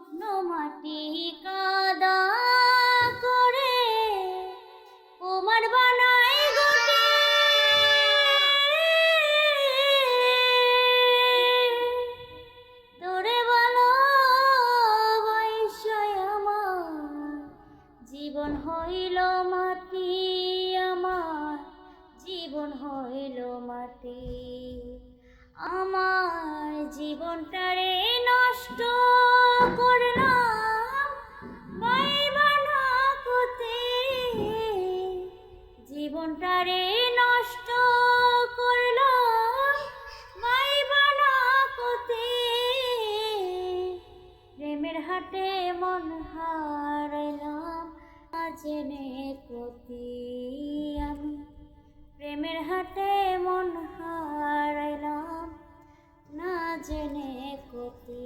শুকনো মাটি কাদা করে কুমার বানাই ঘটে, তোরে ভালোবাসায় আমার জীবন হইল মাটি, আমার জীবন হইল মাটি। আমার জীবনটারে নষ্ট করলাম পাইবা না কোতে, জীবনটারে নষ্ট করলাম পাইবা না কোতে। প্রেমের হাটে মন হারাইলাম না জেনে কোতে, আমি প্রেমের হাটে মন হারাইলাম না জেনে কোতে।